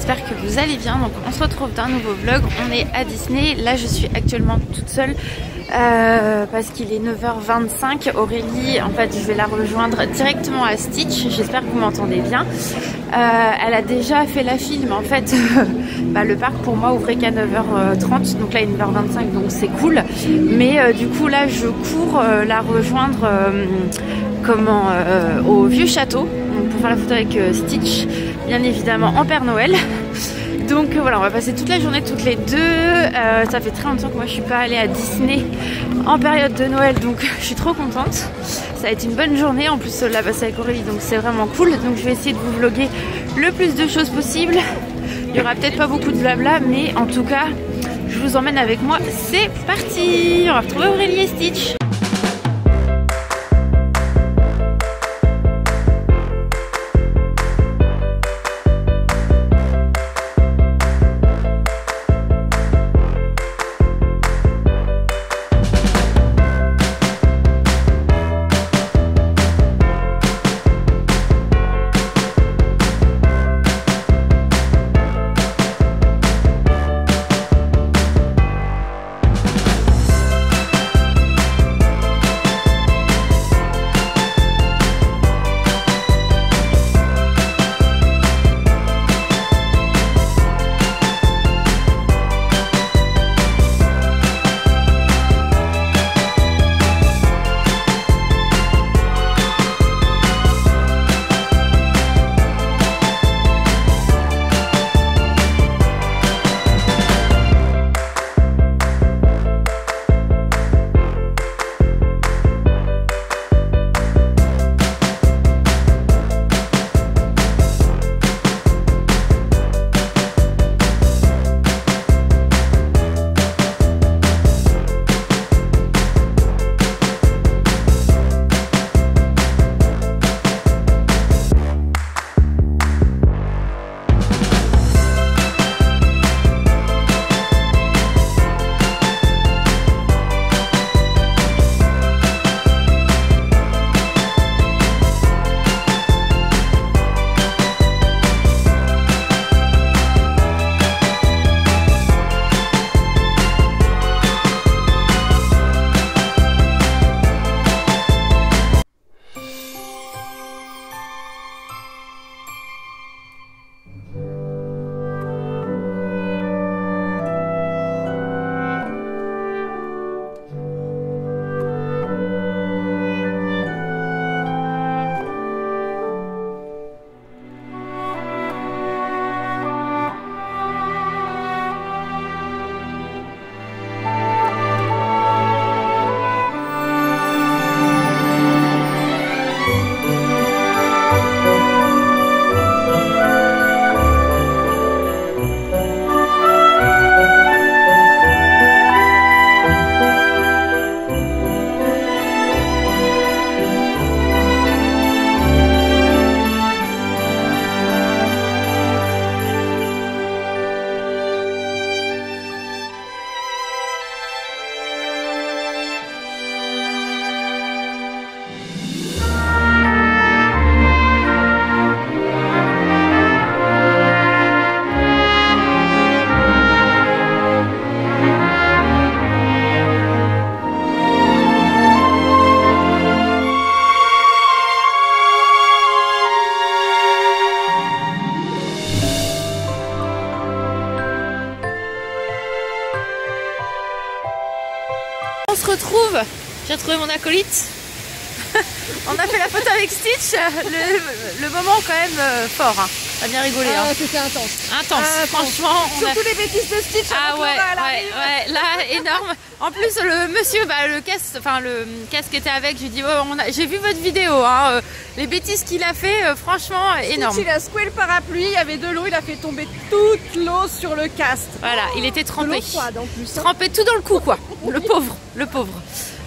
j'espère que vous allez bien. Donc on se retrouve dans un nouveau vlog, on est à Disney. Là je suis actuellement toute seule parce qu'il est 9h25. Aurélie, en fait je vais la rejoindre directement à Stitch, j'espère que vous m'entendez bien. Elle a déjà fait la file, mais en fait le parc pour moi ouvrait qu'à 9h30, donc là il est 9h25, donc c'est cool. Mais du coup là je cours la rejoindre au vieux château pour faire la photo avec Stitch, bien évidemment en Père Noël. Donc voilà, on va passer toute la journée toutes les deux. Ça fait très longtemps que moi je suis pas allée à Disney en période de Noël, donc je suis trop contente. Ça va être une bonne journée, en plus la passer avec Aurélie, donc c'est vraiment cool. Donc je vais essayer de vous vlogger le plus de choses possible. Il y aura peut-être pas beaucoup de blabla, mais en tout cas je vous emmène avec moi. C'est parti, on va retrouver Aurélie et Stitch. On se retrouve, j'ai retrouvé mon acolyte. On a fait la photo avec Stitch, le moment quand même fort, hein. On a bien rigolé. Ah, hein. C'était intense. Franchement. Surtout les bêtises de Stitch. Ah ouais, là énorme. En plus le monsieur, le casque était avec, j'ai dit j'ai vu votre vidéo, hein. Les bêtises qu'il a fait, franchement énorme. Stitch, il a secoué le parapluie, il y avait de l'eau, il a fait tomber toute l'eau sur le casque. Voilà, il était trempé. De l'eau froide en plus. Trempé tout dans le cou quoi, le pauvre.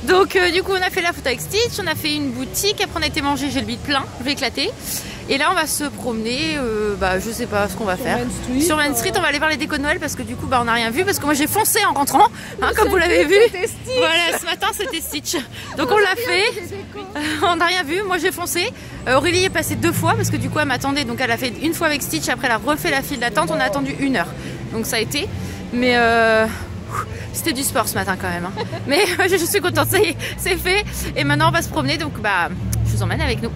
Donc du coup on a fait la photo avec Stitch, on a fait une boutique, après on a été manger, j'ai le bide plein, je vais éclater. Et là on va se promener, je sais pas ce qu'on va faire. Sur Main Street, on va aller voir les décos de Noël parce que du coup on n'a rien vu, parce que moi j'ai foncé en rentrant, hein, comme vous l'avez vu. Voilà, ce matin c'était Stitch. Donc on l'a fait, on n'a rien vu, moi j'ai foncé. Aurélie est passée 2 fois parce que du coup elle m'attendait, donc elle a fait une fois avec Stitch, après elle a refait la file d'attente, on a attendu 1 heure, donc ça a été, mais c'était du sport ce matin quand même, hein. Mais je suis contente, ça y est, c'est fait, et maintenant on va se promener, donc bah je vous emmène avec nous.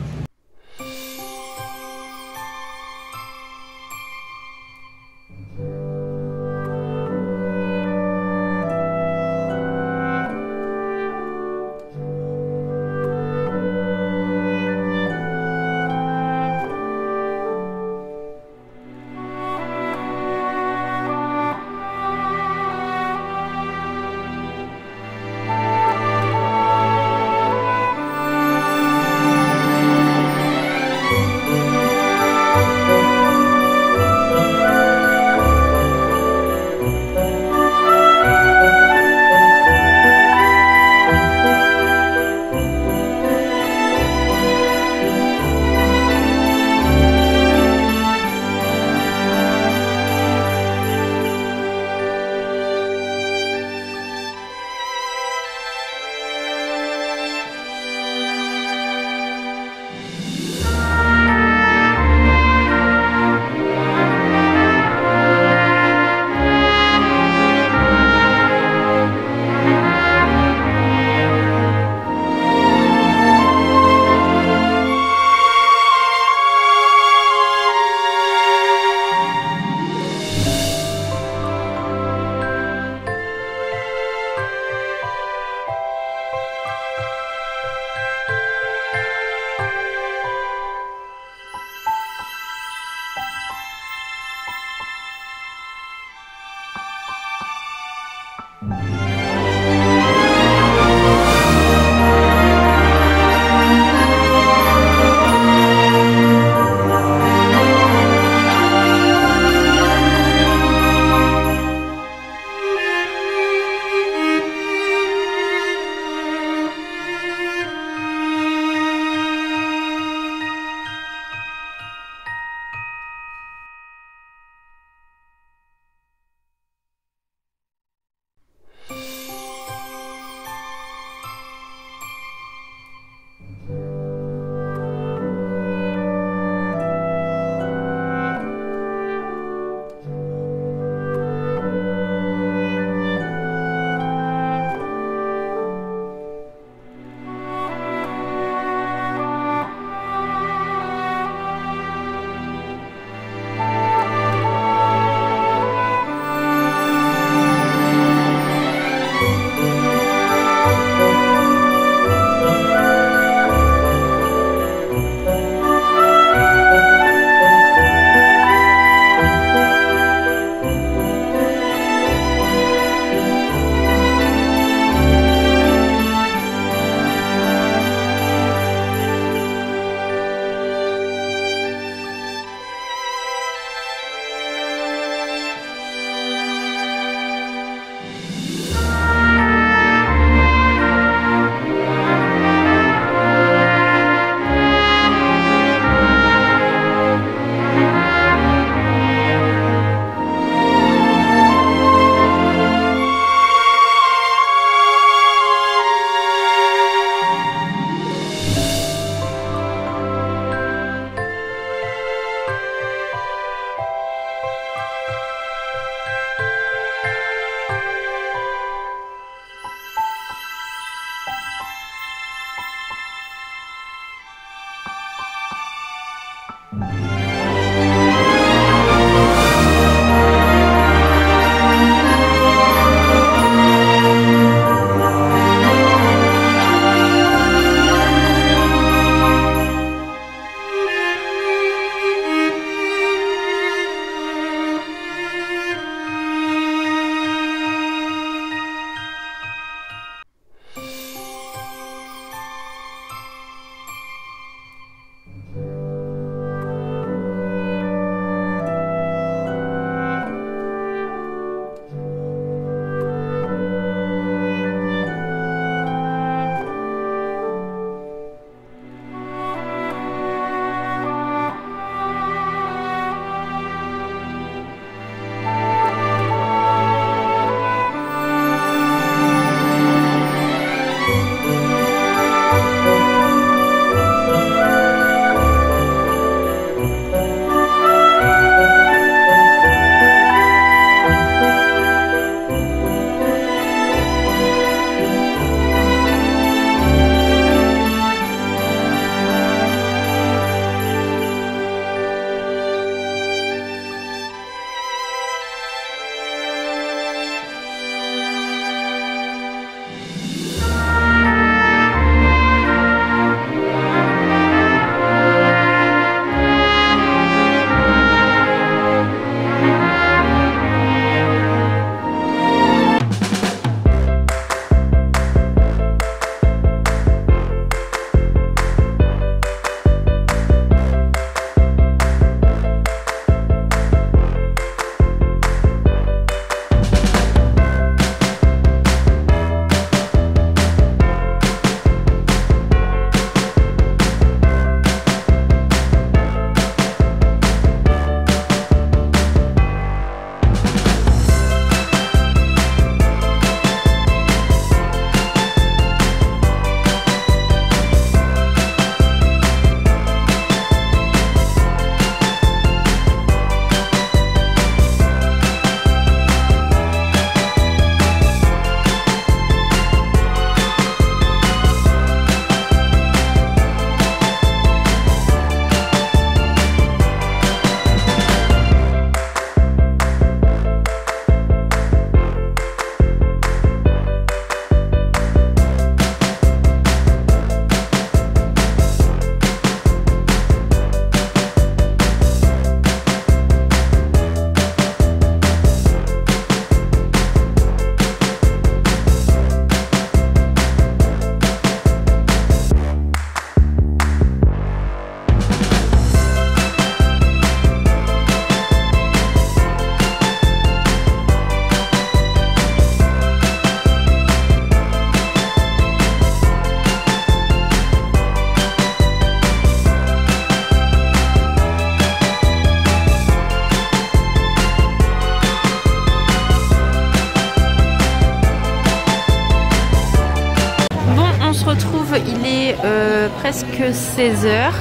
est presque 16h.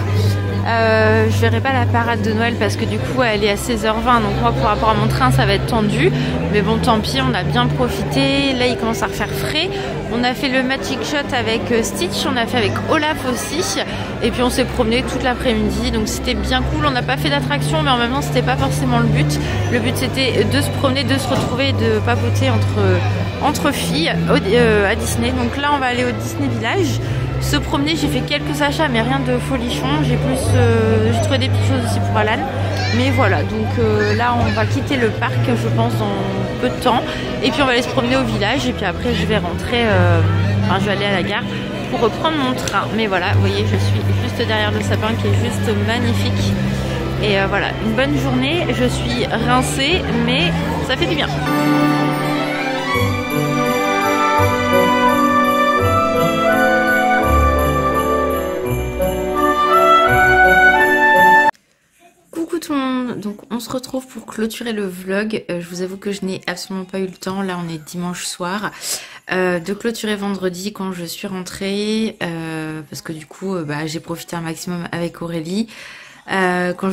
Je verrai pas la parade de Noël parce que du coup elle est à 16h20, donc moi par rapport à mon train ça va être tendu, mais bon tant pis, on a bien profité. Là il commence à refaire frais. On a fait le Magic Shot avec Stitch, on a fait avec Olaf aussi, et puis on s'est promené toute l'après-midi, donc c'était bien cool. On n'a pas fait d'attraction, mais en même temps c'était pas forcément le but. Le but c'était de se promener, de se retrouver, de papoter entre filles à Disney. Donc là on va aller au Disney Village se promener. J'ai fait quelques achats mais rien de folichon. J'ai trouvé des petites choses aussi pour Alan, mais voilà. Donc là on va quitter le parc je pense dans peu de temps, et puis on va aller se promener au village, et puis après je vais rentrer, je vais aller à la gare pour reprendre mon train. Mais voilà, vous voyez, je suis juste derrière le sapin qui est juste magnifique, et voilà, une bonne journée. Je suis rincée mais ça fait du bien. Donc on se retrouve pour clôturer le vlog. Je vous avoue que je n'ai absolument pas eu le temps, là on est dimanche soir, de clôturer vendredi quand je suis rentrée, parce que du coup j'ai profité un maximum avec Aurélie. Quand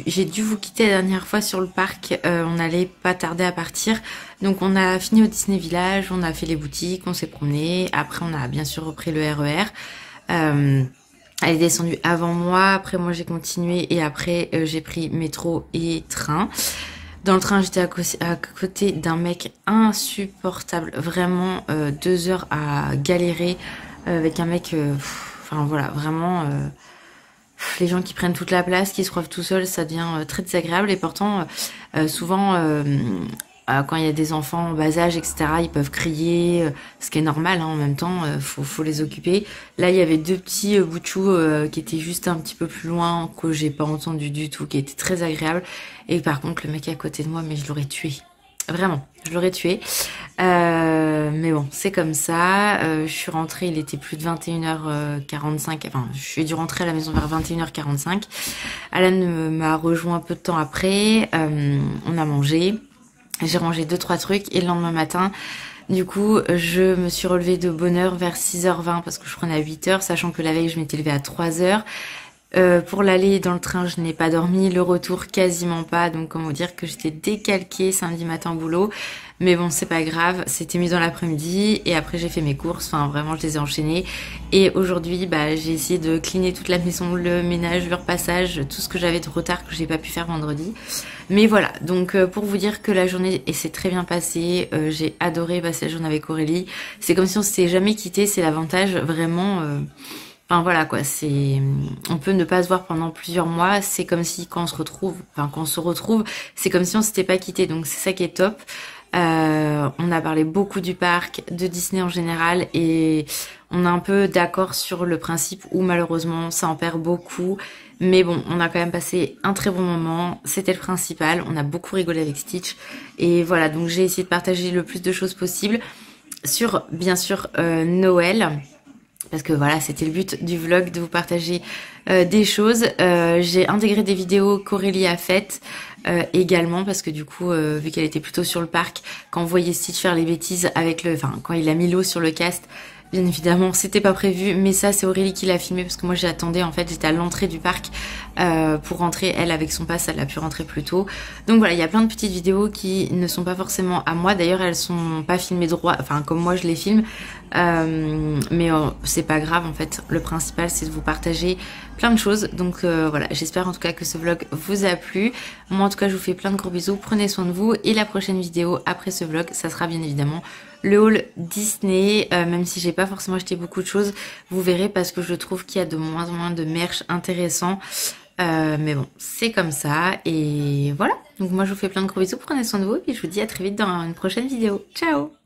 j'ai dû vous quitter la dernière fois sur le parc, on n'allait pas tarder à partir, donc on a fini au Disney Village, on a fait les boutiques, on s'est promené, après on a bien sûr repris le RER. Elle est descendue avant moi, après moi j'ai continué, et après j'ai pris métro et train. Dans le train j'étais à côté d'un mec insupportable, vraiment 2 heures à galérer avec un mec, enfin voilà, vraiment les gens qui prennent toute la place, qui se croient tout seuls, ça devient très désagréable. Et pourtant souvent quand il y a des enfants en bas âge, etc., ils peuvent crier, ce qui est normal, hein, en même temps, faut les occuper. Là, il y avait 2 petits boutchous qui étaient juste un petit peu plus loin, que j'ai pas entendu du tout, qui étaient très agréables. Et par contre, le mec à côté de moi, mais je l'aurais tué. Vraiment, je l'aurais tué. Mais bon, c'est comme ça. Je suis rentrée, il était plus de 21h45. Enfin, je suis dû rentrer à la maison vers 21h45. Alan m'a rejoint un peu de temps après. On a mangé. J'ai rangé 2-3 trucs, et le lendemain matin, du coup, je me suis relevée de bonne heure vers 6h20 parce que je prenais à 8h, sachant que la veille, je m'étais levée à 3h. Pour l'aller dans le train, je n'ai pas dormi, le retour quasiment pas, donc comment dire que j'étais décalquée samedi matin au boulot. Mais bon, c'est pas grave, c'était mis dans l'après-midi, et après j'ai fait mes courses, enfin vraiment je les ai enchaînées. Et aujourd'hui, j'ai essayé de cleaner toute la maison, le ménage, le repassage, tout ce que j'avais de retard que j'ai pas pu faire vendredi. Mais voilà, donc pour vous dire que la journée s'est très bien passée, j'ai adoré passer la journée avec Aurélie. C'est comme si on s'était jamais quitté, c'est l'avantage vraiment. Enfin voilà quoi, on peut ne pas se voir pendant plusieurs mois, c'est comme si quand on se retrouve, c'est comme si on s'était pas quitté, donc c'est ça qui est top. On a parlé beaucoup du parc, de Disney en général, et on est un peu d'accord sur le principe où malheureusement ça en perd beaucoup. Mais bon, on a quand même passé un très bon moment, c'était le principal, on a beaucoup rigolé avec Stitch. Et voilà, donc j'ai essayé de partager le plus de choses possible sur, bien sûr, Noël. Parce que voilà, c'était le but du vlog, de vous partager des choses. J'ai intégré des vidéos qu'Aurélie a faites également, parce que du coup, vu qu'elle était plutôt sur le parc, quand vous voyez Stitch faire les bêtises avec quand il a mis l'eau sur le cast, bien évidemment, c'était pas prévu, mais ça c'est Aurélie qui l'a filmé, parce que moi j'attendais, en fait, j'étais à l'entrée du parc pour rentrer. Elle, avec son pass, elle a pu rentrer plus tôt. Donc voilà, il y a plein de petites vidéos qui ne sont pas forcément à moi. D'ailleurs, elles sont pas filmées droit, enfin comme moi je les filme. Mais c'est pas grave, en fait. Le principal, c'est de vous partager plein de choses. Donc voilà, j'espère en tout cas que ce vlog vous a plu. Moi en tout cas, je vous fais plein de gros bisous. Prenez soin de vous. Et la prochaine vidéo après ce vlog, ça sera bien évidemment le haul Disney, même si j'ai pas forcément acheté beaucoup de choses, vous verrez, parce que je trouve qu'il y a de moins en moins de merch intéressant. Mais bon, c'est comme ça, et voilà. Donc moi je vous fais plein de gros bisous, prenez soin de vous, et je vous dis à très vite dans une prochaine vidéo. Ciao!